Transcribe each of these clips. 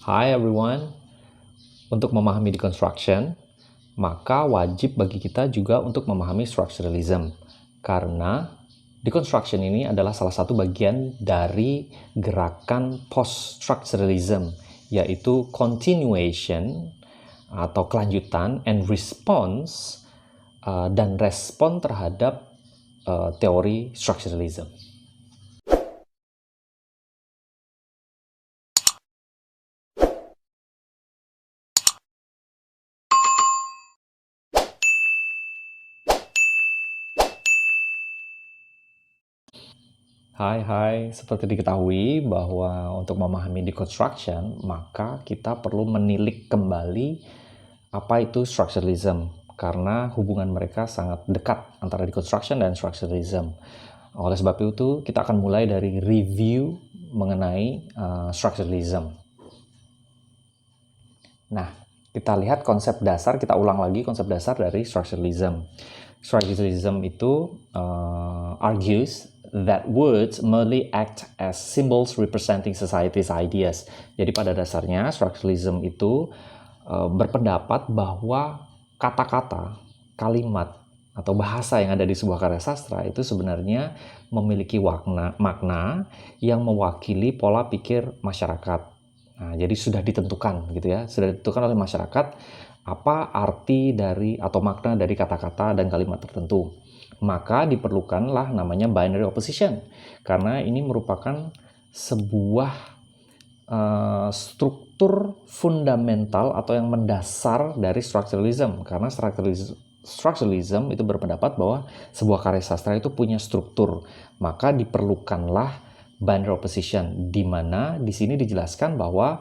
Hi everyone, untuk memahami deconstruction, maka wajib bagi kita juga untuk memahami structuralism. Karena deconstruction ini adalah salah satu bagian dari gerakan post-structuralism, yaitu continuation atau kelanjutan and response dan respon terhadap teori structuralism. Hai, seperti diketahui bahwa untuk memahami deconstruction, maka kita perlu menilik kembali apa itu structuralism, karena hubungan mereka sangat dekat antara deconstruction dan structuralism. Oleh sebab itu, kita akan mulai dari review mengenai structuralism. Nah, kita lihat konsep dasar, kita ulang lagi konsep dasar dari structuralism. Structuralism itu argues that words merely act as symbols representing society's ideas. Jadi pada dasarnya structuralism itu berpendapat bahwa kata-kata, kalimat, atau bahasa yang ada di sebuah karya sastra itu sebenarnya memiliki makna yang mewakili pola pikir masyarakat. Nah, jadi sudah ditentukan gitu ya, sudah ditentukan oleh masyarakat apa arti dari atau makna dari kata-kata dan kalimat tertentu. Maka diperlukanlah namanya binary opposition, karena ini merupakan sebuah struktur fundamental atau yang mendasar dari structuralism, karena structuralism itu berpendapat bahwa sebuah karya sastra itu punya struktur, maka diperlukanlah binary opposition, di mana di sini dijelaskan bahwa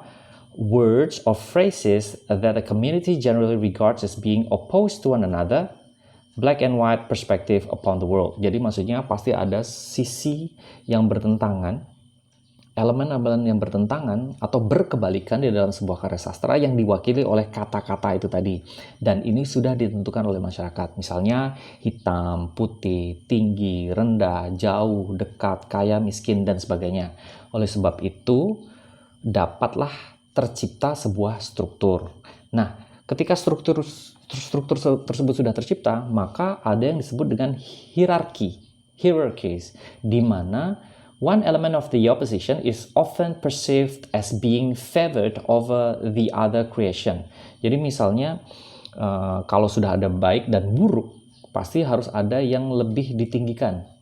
words or phrases that a community generally regards as being opposed to one another, black and white perspective upon the world. Jadi maksudnya pasti ada sisi yang bertentangan, elemen-elemen yang bertentangan atau berkebalikan di dalam sebuah karya sastra yang diwakili oleh kata-kata itu tadi. Dan ini sudah ditentukan oleh masyarakat. Misalnya hitam, putih, tinggi, rendah, jauh, dekat, kaya, miskin, dan sebagainya. Oleh sebab itu, dapatlah tercipta sebuah struktur. Nah, ketika struktur tersebut sudah tercipta, maka ada yang disebut dengan hierarchies, di mana one element of the opposition is often perceived as being favored over the other creation. Jadi misalnya kalau sudah ada baik dan buruk, pasti harus ada yang lebih ditinggikan.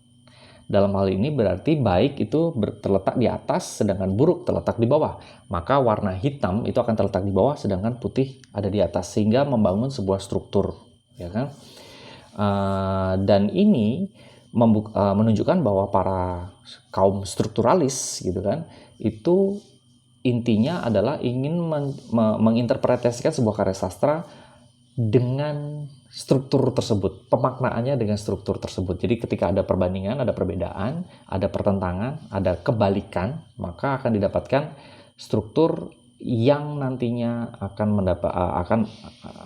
Dalam hal ini berarti baik itu terletak di atas, sedangkan buruk terletak di bawah. Maka warna hitam itu akan terletak di bawah, sedangkan putih ada di atas, sehingga membangun sebuah struktur, ya kan? Dan ini menunjukkan bahwa para kaum strukturalis gitu kan, itu intinya adalah ingin menginterpretasikan sebuah karya sastra dengan struktur tersebut, pemaknaannya dengan struktur tersebut. Jadi ketika ada perbandingan, ada perbedaan, ada pertentangan, ada kebalikan, maka akan didapatkan struktur yang nantinya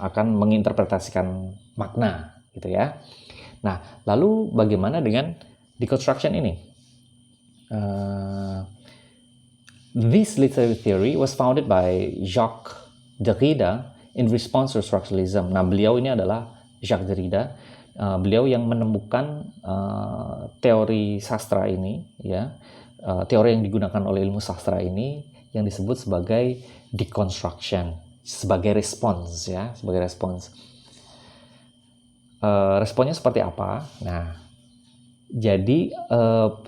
akan menginterpretasikan makna gitu ya. Nah, lalu bagaimana dengan deconstruction ini? This literary theory was founded by Jacques Derrida in response to structuralism. Nah, beliau ini adalah Jacques Derrida. Beliau yang menemukan teori sastra ini, ya, teori yang digunakan oleh ilmu sastra ini yang disebut sebagai deconstruction, sebagai respons, ya, sebagai respons. Responnya seperti apa? Nah, jadi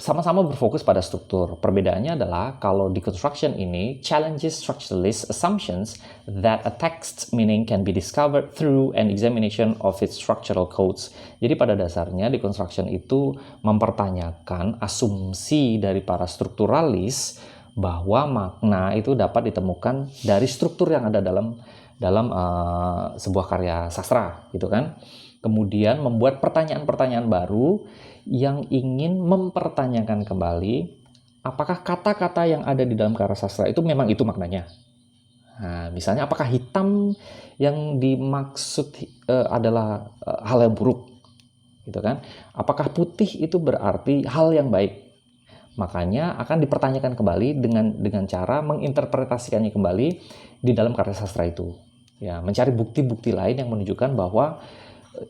sama-sama berfokus pada struktur. Perbedaannya adalah kalau deconstruction ini challenges structuralist assumptions that a text meaning can be discovered through an examination of its structural codes. Jadi pada dasarnya deconstruction itu mempertanyakan asumsi dari para strukturalis bahwa makna itu dapat ditemukan dari struktur yang ada dalam sebuah karya sastra, gitu kan. Kemudian membuat pertanyaan-pertanyaan baru yang ingin mempertanyakan kembali apakah kata-kata yang ada di dalam karya sastra itu memang itu maknanya. Nah, misalnya apakah hitam yang dimaksud adalah hal yang buruk, gitu kan? Apakah putih itu berarti hal yang baik? Makanya akan dipertanyakan kembali dengan cara menginterpretasikannya kembali di dalam karya sastra itu. Ya, mencari bukti-bukti lain yang menunjukkan bahwa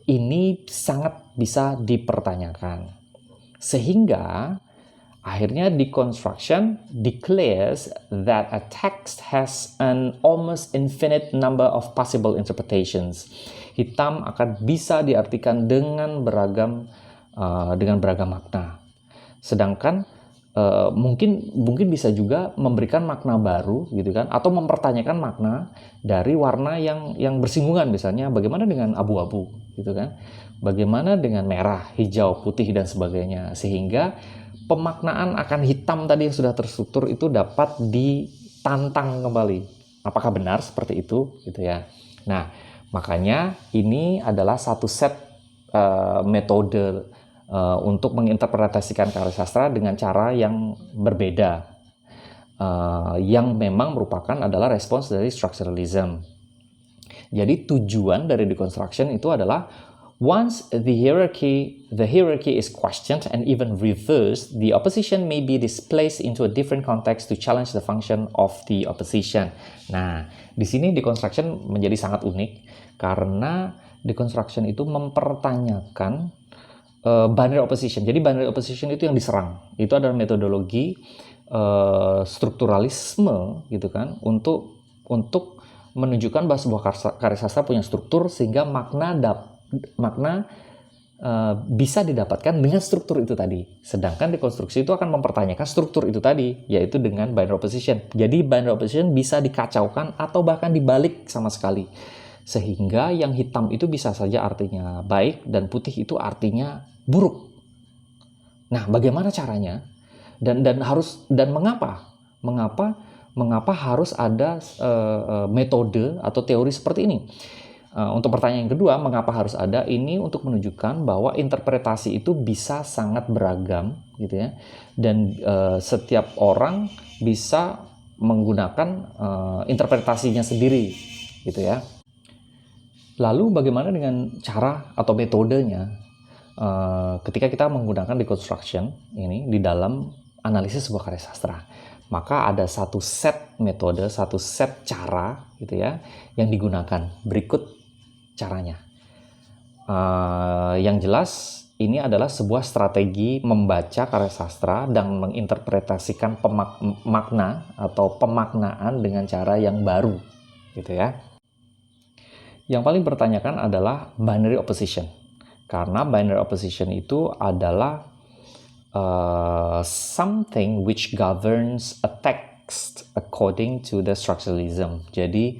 ini sangat bisa dipertanyakan. Sehingga akhirnya deconstruction declares that a text has an almost infinite number of possible interpretations. Hitam akan bisa diartikan dengan beragam makna. Sedangkan mungkin bisa juga memberikan makna baru gitu kan, atau mempertanyakan makna dari warna yang bersinggungan, misalnya bagaimana dengan abu-abu gitu kan, bagaimana dengan merah, hijau, putih dan sebagainya, sehingga pemaknaan akan hitam tadi yang sudah terstruktur itu dapat ditantang kembali. Apakah benar seperti itu gitu ya. Nah, makanya ini adalah satu set metode untuk menginterpretasikan karya sastra dengan cara yang berbeda, yang memang merupakan adalah respons dari structuralism. Jadi tujuan dari deconstruction itu adalah once the hierarchy is questioned and even reversed, the opposition may be displaced into a different context to challenge the function of the opposition. Nah, di sini deconstruction menjadi sangat unik karena deconstruction itu mempertanyakan binary opposition. Jadi binary opposition itu yang diserang. Itu adalah metodologi strukturalisme gitu kan, untuk menunjukkan bahwa sebuah karya sastra punya struktur sehingga makna bisa didapatkan dengan struktur itu tadi. Sedangkan dekonstruksi itu akan mempertanyakan struktur itu tadi, yaitu dengan binary opposition. Jadi binary opposition bisa dikacaukan atau bahkan dibalik sama sekali. Sehingga yang hitam itu bisa saja artinya baik dan putih itu artinya buruk. Nah, bagaimana caranya? Dan mengapa harus ada metode atau teori seperti ini? Untuk pertanyaan yang kedua, mengapa harus ada ini? Untuk menunjukkan bahwa interpretasi itu bisa sangat beragam gitu ya. Dan setiap orang bisa menggunakan interpretasinya sendiri gitu ya. Lalu bagaimana dengan cara atau metodenya ketika kita menggunakan deconstruction ini di dalam analisis sebuah karya sastra? Maka ada satu set metode, satu set cara gitu ya yang digunakan. Berikut caranya. Yang jelas ini adalah sebuah strategi membaca karya sastra dan menginterpretasikan makna atau pemaknaan dengan cara yang baru gitu ya. Yang paling bertanyakan adalah binary opposition. Karena binary opposition itu adalah something which governs a text according to the structuralism. Jadi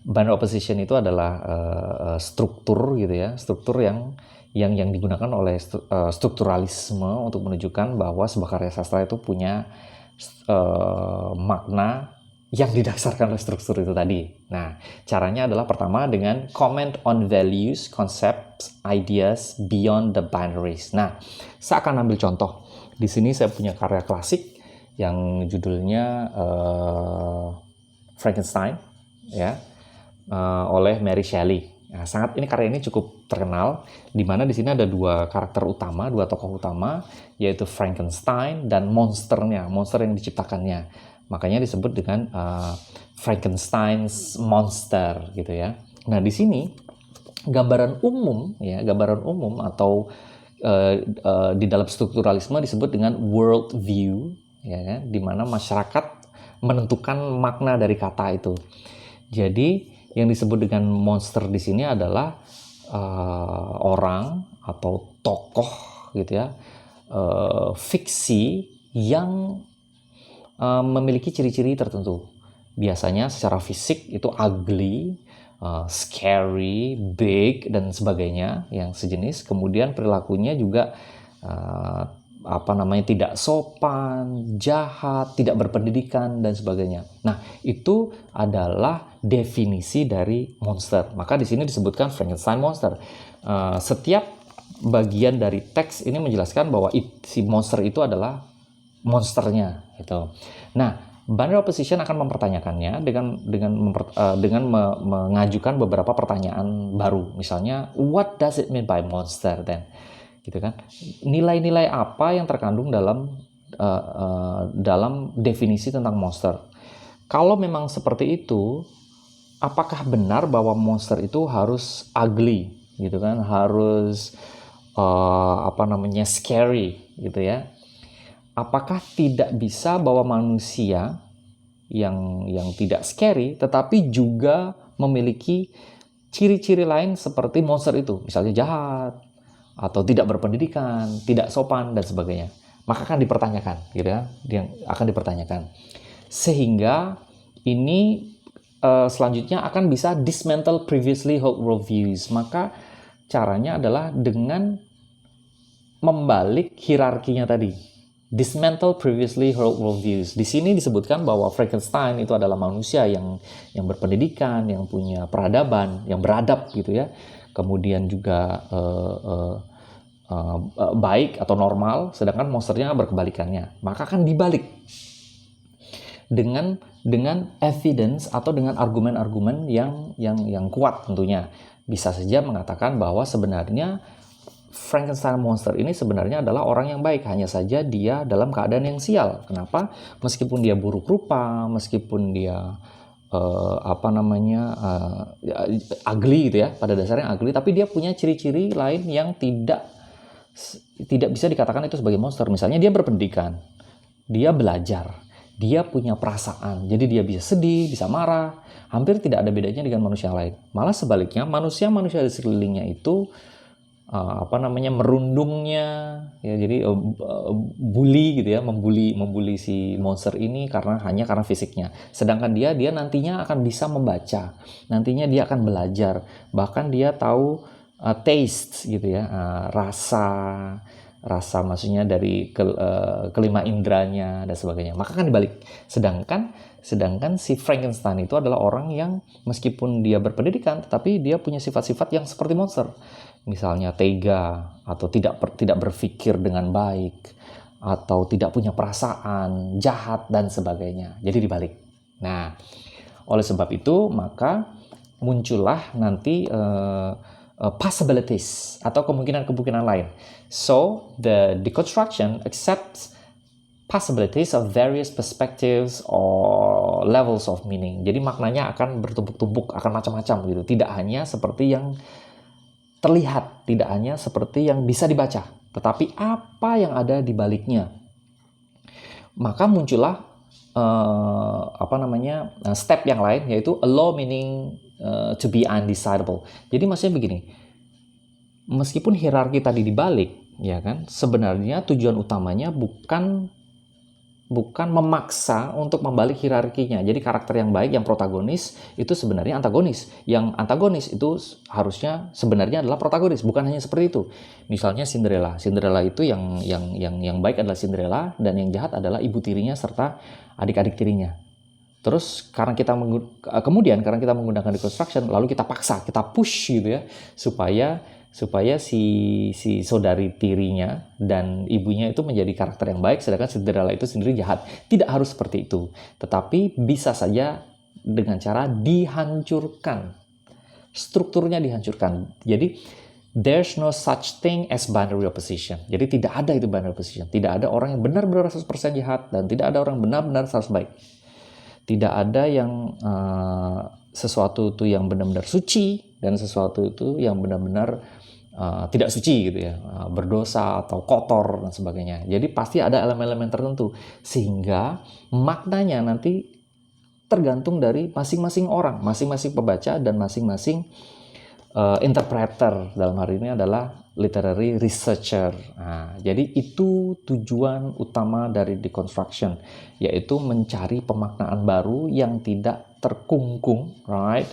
binary opposition itu adalah struktur gitu ya, struktur yang digunakan oleh strukturalisme untuk menunjukkan bahwa sebuah karya sastra itu punya makna yang didasarkan oleh struktur itu tadi. Nah, caranya adalah pertama dengan comment on values, concepts, ideas beyond the binaries. Nah, saya akan ambil contoh. Di sini saya punya karya klasik yang judulnya Frankenstein, ya, oleh Mary Shelley. Nah, ini karya ini cukup terkenal, di mana di sini ada dua karakter utama, dua tokoh utama, yaitu Frankenstein dan monster yang diciptakannya. Makanya disebut dengan Frankenstein's monster gitu ya. Nah, di sini gambaran umum atau di dalam strukturalisme disebut dengan world view, ya kan? Di mana masyarakat menentukan makna dari kata itu. Jadi yang disebut dengan monster di sini adalah orang atau tokoh gitu ya, fiksi yang memiliki ciri-ciri tertentu. Biasanya secara fisik itu ugly, scary, big dan sebagainya yang sejenis. Kemudian perilakunya juga tidak sopan, jahat, tidak berpendidikan dan sebagainya. Nah, itu adalah definisi dari monster. Maka di sini disebutkan Frankenstein monster. Setiap bagian dari teks ini menjelaskan bahwa si monster itu adalah monsternya gitu. Nah, binary opposition akan mempertanyakannya dengan mengajukan beberapa pertanyaan baru. Misalnya, what does it mean by monster then? Gitu kan. Nilai-nilai apa yang terkandung dalam dalam definisi tentang monster. Kalau memang seperti itu, apakah benar bahwa monster itu harus ugly, gitu kan? Harus scary, gitu ya? Apakah tidak bisa bahwa manusia yang tidak scary, tetapi juga memiliki ciri-ciri lain seperti monster itu, misalnya jahat, atau tidak berpendidikan, tidak sopan, dan sebagainya. Maka akan dipertanyakan, gitu ya, yang akan dipertanyakan. Sehingga ini selanjutnya akan bisa dismantle previously held worldviews. Maka caranya adalah dengan membalik hierarkinya tadi. Dismantle previously held worldviews. Di sini disebutkan bahwa Frankenstein itu adalah manusia yang berpendidikan, yang punya peradaban, yang beradab gitu ya. Kemudian juga baik atau normal, sedangkan monsternya berkebalikannya. Maka akan dibalik dengan evidence atau dengan argumen-argumen yang kuat tentunya. Bisa saja mengatakan bahwa sebenarnya Frankenstein monster ini sebenarnya adalah orang yang baik, hanya saja dia dalam keadaan yang sial. Kenapa? Meskipun dia buruk rupa, meskipun dia ugly gitu ya, pada dasarnya ugly, tapi dia punya ciri-ciri lain yang tidak bisa dikatakan itu sebagai monster. Misalnya dia berpendidikan, dia belajar, dia punya perasaan, jadi dia bisa sedih, bisa marah, hampir tidak ada bedanya dengan manusia lain. Malah sebaliknya, manusia-manusia di sekelilingnya itu merundungnya, ya, jadi bully gitu ya, membuli si monster ini hanya karena fisiknya. Sedangkan dia nantinya akan bisa membaca, nantinya dia akan belajar, bahkan dia tahu taste gitu ya, rasa maksudnya dari kelima indranya dan sebagainya. Maka kan dibalik. Sedangkan si Frankenstein itu adalah orang yang meskipun dia berpendidikan, tetapi dia punya sifat-sifat yang seperti monster. Misalnya tega, atau tidak berpikir dengan baik, atau tidak punya perasaan, jahat, dan sebagainya. Jadi dibalik. Nah, oleh sebab itu, maka muncullah nanti possibilities, atau kemungkinan-kemungkinan lain. So, the deconstruction accepts possibilities of various perspectives or levels of meaning. Jadi maknanya akan bertumpuk-tumpuk, akan macam-macam gitu. Tidak hanya seperti yang terlihat, tidak hanya seperti yang bisa dibaca, tetapi apa yang ada di baliknya. Maka muncullah step yang lain, yaitu allow meaning to be undecidable. Jadi maksudnya begini, meskipun hierarki tadi dibalik, ya kan, sebenarnya tujuan utamanya bukan memaksa untuk membalik hierarkinya. Jadi karakter yang baik, yang protagonis, itu sebenarnya antagonis. Yang antagonis itu harusnya sebenarnya adalah protagonis, bukan hanya seperti itu. Misalnya Cinderella. Cinderella itu yang baik adalah Cinderella, dan yang jahat adalah ibu tirinya serta adik-adik tirinya. Terus karena kita menggunakan deconstruction, lalu kita paksa, kita push gitu ya, supaya si saudari tirinya dan ibunya itu menjadi karakter yang baik, sedangkan Cinderella itu sendiri jahat. Tidak harus seperti itu, tetapi bisa saja dengan cara dihancurkan, strukturnya dihancurkan. Jadi there's no such thing as binary opposition. Jadi tidak ada itu binary opposition. Tidak ada orang yang benar-benar 100% jahat, dan tidak ada orang benar-benar 100% baik. Tidak ada yang sesuatu itu yang benar-benar suci, dan sesuatu itu yang benar-benar tidak suci gitu ya, berdosa atau kotor dan sebagainya. Jadi pasti ada elemen-elemen tertentu, sehingga maknanya nanti tergantung dari masing-masing orang, masing-masing pembaca, dan masing-masing interpreter. Dalam hal ini adalah literary researcher. Nah, jadi itu tujuan utama dari deconstruction, yaitu mencari pemaknaan baru yang tidak terkungkung, right?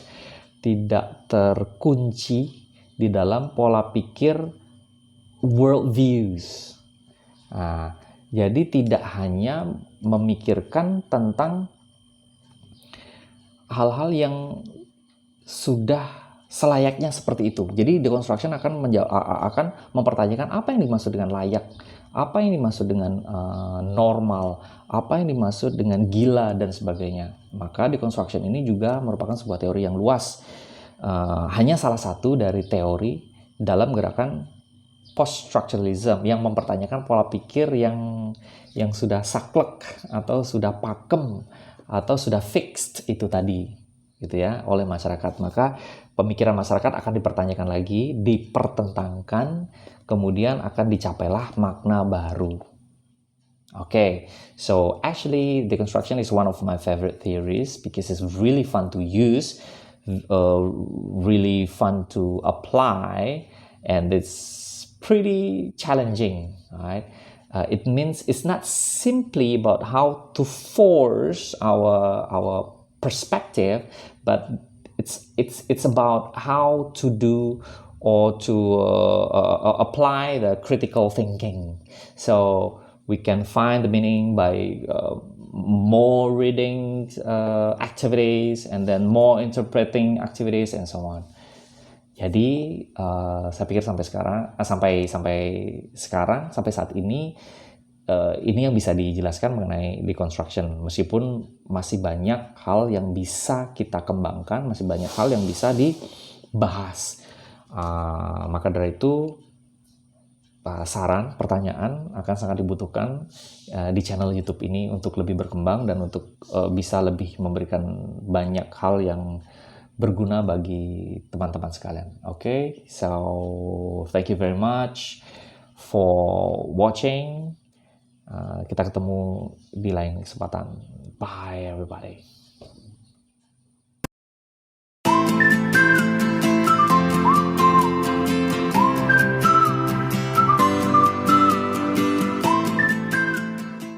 Tidak terkunci di dalam pola pikir world views. Nah, jadi tidak hanya memikirkan tentang hal-hal yang sudah selayaknya seperti itu. Jadi deconstruction akan mempertanyakan apa yang dimaksud dengan layak, apa yang dimaksud dengan normal, apa yang dimaksud dengan gila, dan sebagainya. Maka deconstruction ini juga merupakan sebuah teori yang luas. Hanya salah satu dari teori dalam gerakan post-structuralism yang mempertanyakan pola pikir yang sudah saklek atau sudah pakem atau sudah fixed itu tadi gitu ya oleh masyarakat. Maka pemikiran masyarakat akan dipertanyakan lagi, dipertentangkan, kemudian akan dicapailah makna baru. Okay, so actually deconstruction is one of my favorite theories because it's really fun to use, really fun to apply, and it's pretty challenging, right? It means it's not simply about how to force our perspective, but it's about how to do or to apply the critical thinking. So we can find the meaning by more reading activities and then more interpreting activities and so on. Jadi saya pikir sampai saat ini yang bisa dijelaskan mengenai deconstruction, meskipun masih banyak hal yang bisa kita kembangkan, masih banyak hal yang bisa dibahas. Maka dari itu saran, pertanyaan akan sangat dibutuhkan di channel YouTube ini untuk lebih berkembang dan untuk bisa lebih memberikan banyak hal yang berguna bagi teman-teman sekalian. Okay, so thank you very much for watching. Kita ketemu di lain kesempatan. Bye everybody.